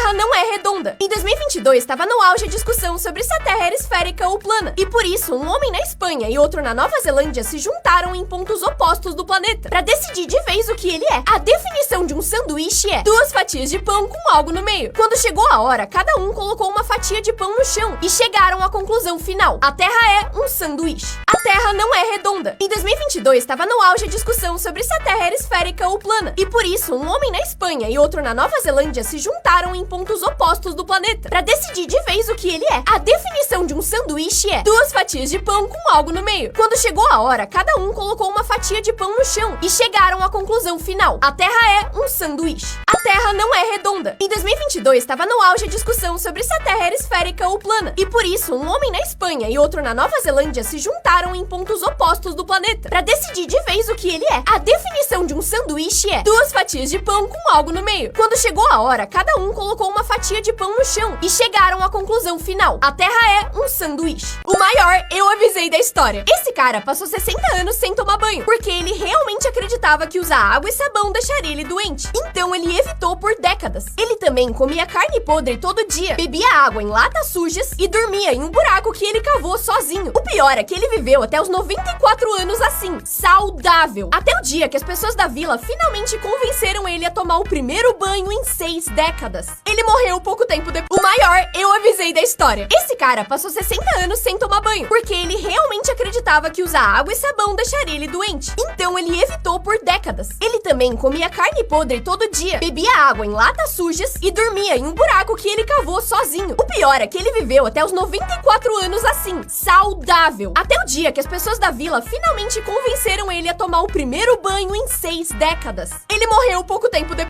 Terra não é redonda. Em 2022, estava no auge a discussão sobre se a Terra era esférica ou plana. E por isso, um homem na Espanha e outro na Nova Zelândia se juntaram em pontos opostos do planeta para decidir de vez o que ele é. A definição de um sanduíche é 2 fatias de pão com algo no meio. Quando chegou a hora, cada um colocou uma fatia de pão no chão e chegaram à conclusão final. A Terra é um sanduíche. A Terra não é redonda. Em 2022, estava no auge a discussão sobre se a Terra era esférica ou plana. E por isso, um homem na Espanha e outro na Nova Zelândia se juntaram em pontos opostos do planeta para decidir de vez o que ele é. A definição de um sanduíche é 2 fatias de pão com algo no meio. Quando chegou a hora, cada um colocou uma fatia de pão no chão e chegaram à conclusão final. A Terra é um sanduíche. A Terra não é redonda. Em 2022, estava no auge a discussão sobre se a Terra era esférica ou plana. E por isso, um homem na Espanha e outro na Nova Zelândia se juntaram em pontos opostos do planeta para decidir de vez o que ele é. A definição de um sanduíche é 2 fatias de pão com algo no meio. Quando chegou a hora, cada um colocou uma fatia de pão no chão e chegaram à conclusão final. A Terra é um sanduíche. O maior eu avisei da história. Esse cara passou 60 anos sem tomar banho, porque ele realmente acreditava que usar água e sabão deixaria ele doente. Então ele evitou por décadas. Ele também comia carne podre todo dia, bebia água em latas sujas e dormia em um buraco que ele cavou sozinho. O pior é que ele viveu até os 94 anos assim, saudável. Até o dia que as pessoas da vila finalmente convenceram ele a tomar o primeiro banho em 6 décadas. Ele morreu pouco tempo depois. O maior eu avisei da história. Esse cara passou 60 anos sem tomar banho, porque ele realmente acreditava que usar água e sabão deixaria ele doente. Então ele evitou por décadas. Ele também comia carne podre todo dia, bebia água em latas sujas e dormia em um buraco que ele cavou sozinho. O pior é que ele viveu até os 94 anos assim, saudável. Até o dia que as pessoas da vila finalmente convenceram ele a tomar o primeiro banho em 6 décadas. Ele morreu pouco tempo depois.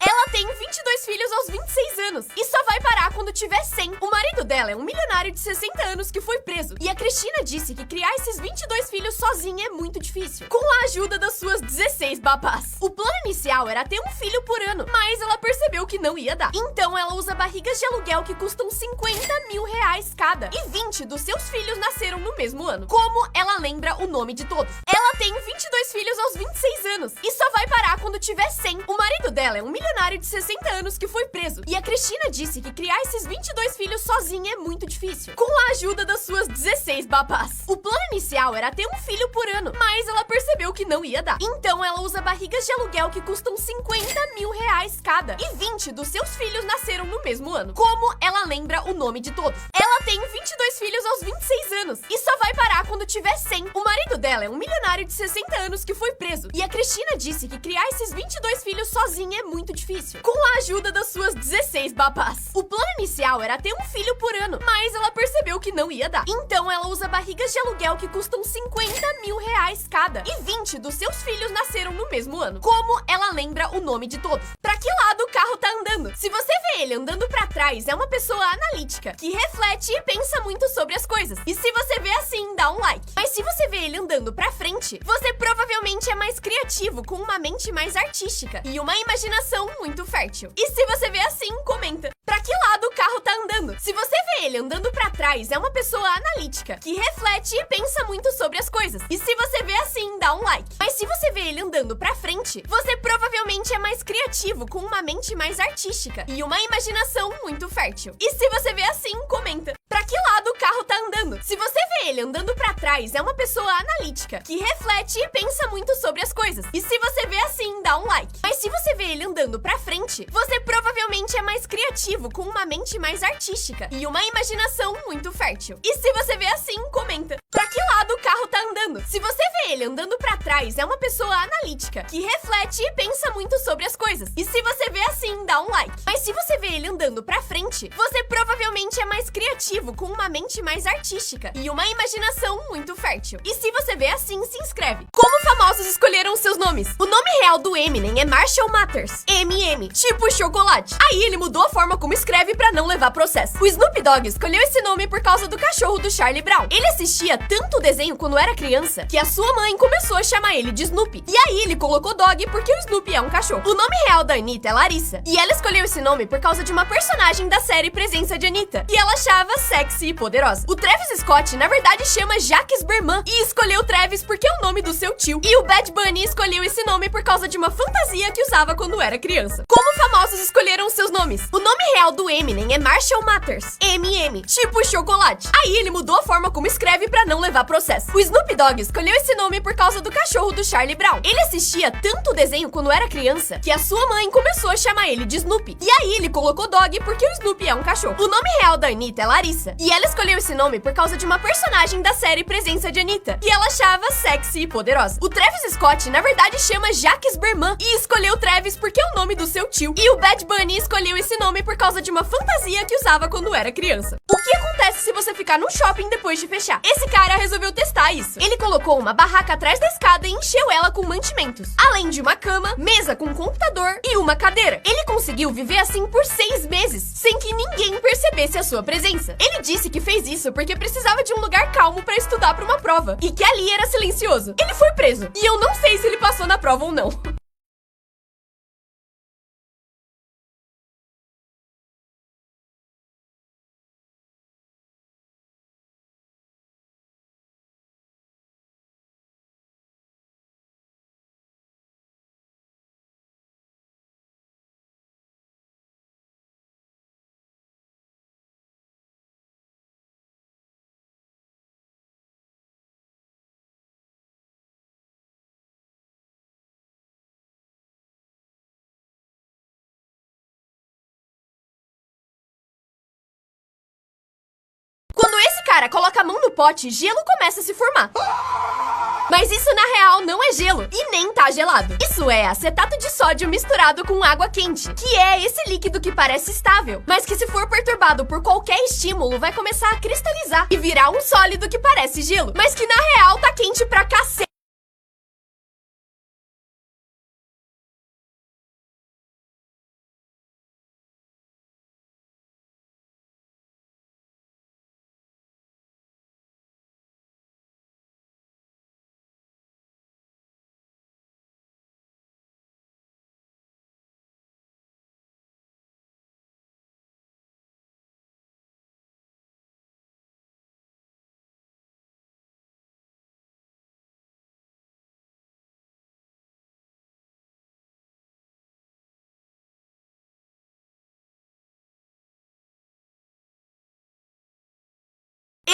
Ela tem 22 filhos aos 26 anos e só vai parar quando tiver 100. O marido dela é um milionário de 60 anos que foi preso. E a Cristina disse que criar esses 22 filhos sozinha é muito difícil, com a ajuda das suas 16 babás. O plano inicial era ter um filho por ano, mas ela percebeu que não ia dar. Então ela usa barrigas de aluguel que custam 50 mil reais cada. E 20 dos seus filhos nasceram no mesmo ano. Como ela lembra o nome de todos? Ela tem 22 filhos aos 26 anos e só vai parar quando tiver 100. O marido dela é um milionário de 60 anos que foi preso. E a Cristina disse que criar esses 22 filhos sozinha é muito difícil, com a ajuda das suas 16 babás. O plano inicial era ter um filho por ano, mas ela percebeu que não ia dar. Então ela usa barrigas de aluguel que custam 50 mil reais cada. E 20 dos seus filhos nasceram no mesmo ano. Como ela lembra o nome de todos? Ela tem 22 filhos aos 26 anos e só vai parar quando tiver 100. O marido dela é um milionário de 60 anos que foi preso. E a Cristina disse que criar esses 22 filhos sozinha é muito difícil, com a ajuda das suas 16 babás. O plano inicial era ter um filho por ano, mas ela percebeu que não ia dar. Então ela usa barrigas de aluguel que custam 50 mil reais cada. E 20 dos seus filhos nasceram no mesmo ano. Como ela lembra o nome de todos? Pra que lado o carro tá andando? Se você vê ele andando pra trás, é uma pessoa analítica, que reflete e pensa muito sobre as coisas. E se você vê assim, dá um like. Mas se você vê ele andando pra frente, você provavelmente é mais criativo, com uma mente mais artística e uma imaginação muito fértil. E se você vê assim, comenta. Pra que lado o carro tá andando? Se você vê ele andando pra trás, é uma pessoa analítica, que reflete e pensa muito sobre as coisas. E se você vê assim, dá um like. Mas se você vê ele andando pra frente, você provavelmente é mais criativo, com uma mente mais artística e uma imaginação muito fértil. E se você vê assim, comenta. Pra que lado o carro tá andando? Se você vê ele andando pra trás, é uma pessoa analítica, que reflete e pensa muito sobre as coisas. E se você vê assim, dá um like. Mas se você vê ele andando pra frente, você provavelmente é mais criativo, com uma mente mais artística e uma imaginação muito fértil. E se você vê assim, comenta. Pra que lado o carro tá andando? Se você vê ele andando pra trás, é uma pessoa analítica, que reflete e pensa muito sobre as coisas. E se você vê assim, dá um like. Mas se você vê ele andando pra frente, você provavelmente é mais criativo, com uma mente mais artística e uma imaginação muito fértil. E se você vê assim, se inscreve. Como famosos escolheram seus nomes? O nome real do Eminem é Marshall Mathers, MM, tipo chocolate. Aí ele mudou a forma como escreve pra não levar processo. O Snoop Dogg escolheu esse nome por causa do cachorro do Charlie Brown. Ele assistia tanto o desenho quando era criança criança que a sua mãe começou a chamar ele de Snoopy. E aí ele colocou Dog porque o Snoopy é um cachorro. O nome real da Anitta é Larissa. E ela escolheu esse nome por causa de uma personagem da série Presença de Anitta, que ela achava sexy e poderosa. O Travis Scott, na verdade, chama Jacques Berman e escolheu Travis porque é o nome do seu tio. E o Bad Bunny escolheu esse nome por causa de uma fantasia que usava quando era criança. Como famosos escolheram seus nomes? O nome real do Eminem é Marshall Mathers, MM, tipo chocolate. Aí ele mudou a forma como escreve pra não levar processo. O Snoop Dogg escolheu esse nome por causa do cachorro do Charlie Brown. Ele assistia tanto o desenho quando era criança que a sua mãe começou a chamar ele de Snoopy. E aí ele colocou Dog porque o Snoopy é um cachorro. O nome real da Anitta é Larissa. E ela escolheu esse nome por causa de uma personagem da série Presença de Anitta, que ela achava sexy e poderosa. O Travis Scott, na verdade, chama Jacques Berman e escolheu Travis porque é o nome do seu tio. E o Bad Bunny escolheu esse nome por causa de uma fantasia que usava quando era criança. O que acontece se você ficar num shopping depois de fechar? Esse cara resolveu testar isso. Ele colocou uma barraca atrás da escada e encheu ela com mantimentos, além de uma cama, mesa com computador e uma cadeira. Ele conseguiu viver assim por 6 meses, sem que ninguém percebesse a sua presença. Ele disse que fez isso porque precisava de um lugar calmo pra estudar pra uma prova e que ali era silencioso. Ele foi preso e eu não sei se ele passou na prova ou não. Quando esse cara coloca a mão no pote, gelo começa a se formar. Mas isso na real não é gelo e nem tá gelado. Isso é acetato de sódio misturado com água quente, que é esse líquido que parece estável, mas que se for perturbado por qualquer estímulo vai começar a cristalizar e virar um sólido que parece gelo, mas que na real tá quente pra cacete.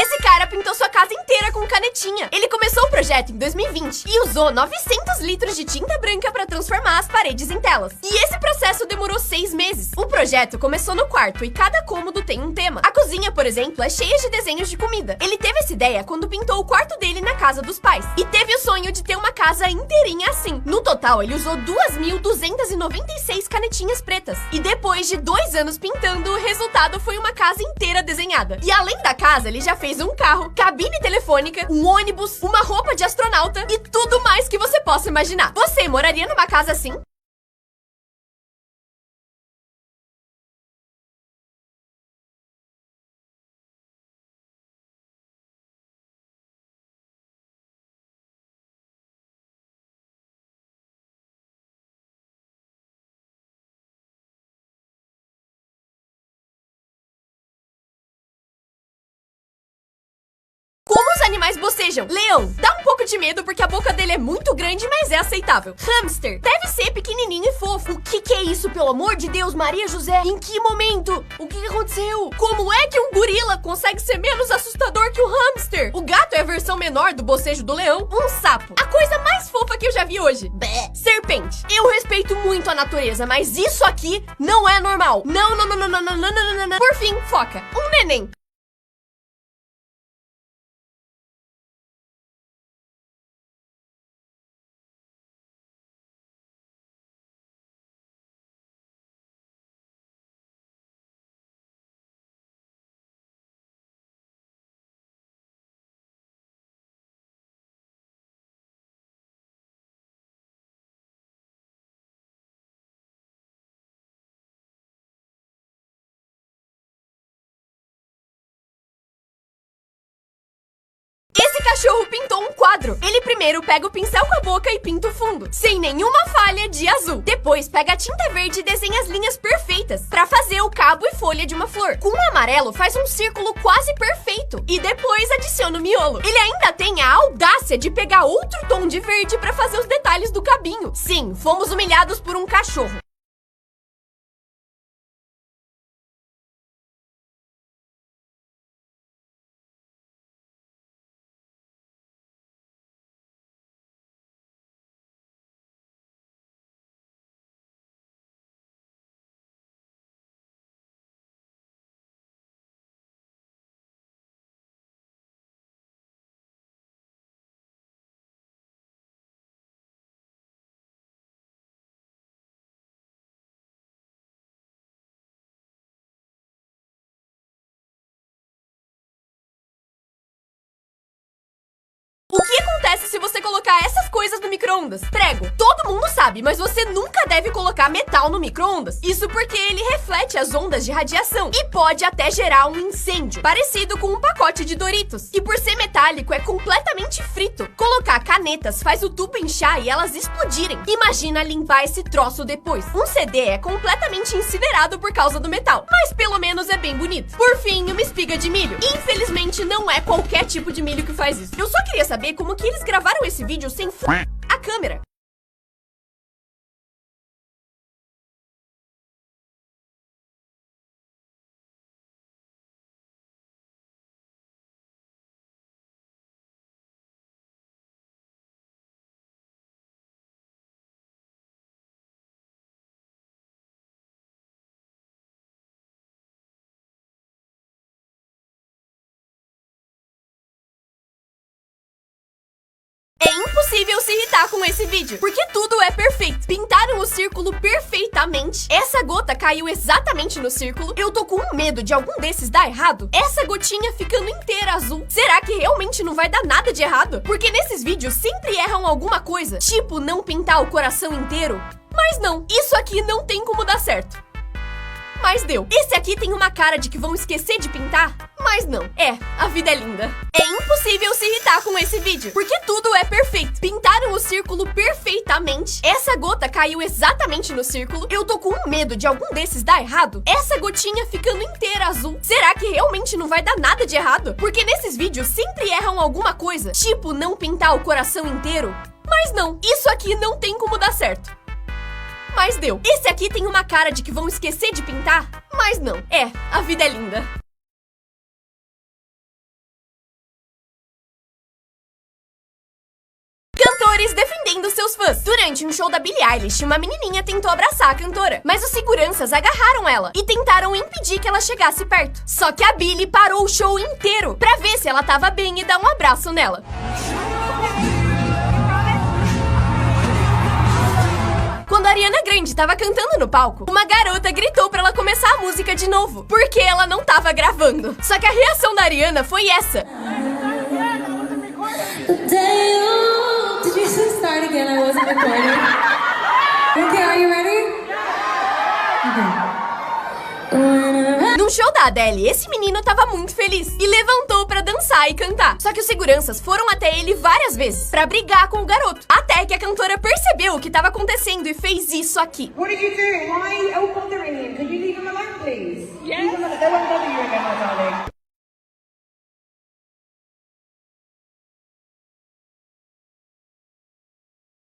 Esse cara pintou sua casa inteira com canetinha. Ele começou o projeto em 2020 e usou 900 litros de tinta branca para transformar as paredes em telas. E esse processo demorou 6 meses. O projeto começou no quarto e cada cômodo tem um tema. A cozinha, por exemplo, é cheia de desenhos de comida. Ele teve essa ideia quando pintou o quarto dele na casa dos pais. E teve o sonho de ter uma casa inteirinha assim. No total, ele usou 2.296 canetinhas pretas. E depois de 2 anos pintando, o resultado foi uma casa inteira desenhada. E além da casa, ele já fez um carro, cabine telefônica, um ônibus, uma roupa de astronauta e tudo mais que você possa imaginar. Você moraria numa casa assim? Como os animais bocejam? Leão. Dá um pouco de medo porque a boca dele é muito grande, mas é aceitável. Hamster. Deve ser pequenininho e fofo. O que é isso, pelo amor de Deus, Maria José? Em que momento? O que aconteceu? Como é que um gorila consegue ser menos assustador que o hamster? O gato é a versão menor do bocejo do leão. Um sapo. A coisa mais fofa que eu já vi hoje. Bé. Serpente. Eu respeito muito a natureza, mas isso aqui não é normal. Não, não, não, não, não, não, não, não, não, não. Por fim, foca. Um neném. cachorro pintou um quadro. Ele primeiro pega o pincel com a boca e pinta o fundo, sem nenhuma falha, de azul. Depois pega a tinta verde e desenha as linhas perfeitas pra fazer o cabo e folha de uma flor. Com o amarelo faz um círculo quase perfeito e depois adiciona o miolo. Ele ainda tem a audácia de pegar outro tom de verde pra fazer os detalhes do cabinho. Sim, fomos humilhados por um cachorro. O que acontece se você colocar essas coisas no micro-ondas? Prego, todo mundo sabe, mas você nunca deve colocar metal no micro-ondas. Isso porque ele reflete as ondas de radiação e pode até gerar um incêndio, parecido com um pacote de Doritos. E por ser metálico, é completamente frito. Colocar canetas faz o tubo inchar e elas explodirem. Imagina limpar esse troço depois. Um CD é completamente incinerado por causa do metal, mas pelo menos é bem bonito. Por fim, uma espiga de milho. Infelizmente, não é qualquer tipo de milho que faz isso. Eu só queria saber como que eles gravaram esse vídeo sem a câmera. É impossível se irritar com esse vídeo, porque tudo é perfeito. Pintaram o círculo perfeitamente. Essa gota caiu exatamente no círculo. Eu tô com medo de algum desses dar errado. Essa gotinha ficando inteira azul. Será que realmente não vai dar nada de errado? Porque nesses vídeos sempre erram alguma coisa, tipo não pintar o coração inteiro. Mas não, isso aqui não tem como dar certo. Mas deu. Esse aqui tem uma cara de que vão esquecer de pintar, mas não. A vida é linda. É impossível se irritar com esse vídeo, porque tudo é perfeito. Pintaram o círculo perfeitamente. Essa gota caiu exatamente no círculo. Eu tô com medo de algum desses dar errado. Essa gotinha ficando inteira azul. Será que realmente não vai dar nada de errado? Porque nesses vídeos sempre erram alguma coisa, tipo não pintar o coração inteiro. Mas não, isso aqui não tem como dar certo. Mas deu. Esse aqui tem uma cara de que vão esquecer de pintar, mas não. A vida é linda. Cantores defendendo seus fãs. Durante um show da Billie Eilish, uma menininha tentou abraçar a cantora, mas os seguranças agarraram ela e tentaram impedir que ela chegasse perto. Só que a Billie parou o show inteiro pra ver se ela tava bem e dar um abraço nela. Quando a Ariana Grande tava cantando no palco, uma garota gritou pra ela começar a música de novo, porque ela não tava gravando. Só que a reação da Ariana foi essa. Did you just start again? I wasn't recording. Okay, are you ready? Okay. No show da Adele, esse menino tava muito feliz e levantou pra dançar e cantar. Só que os seguranças foram até ele várias vezes pra brigar com o garoto. Até que a cantora percebeu o que tava acontecendo e fez isso aqui. What are you doing? Why open the ring? Could you leave him alone, please? Yes. Leave him alone. They won't let me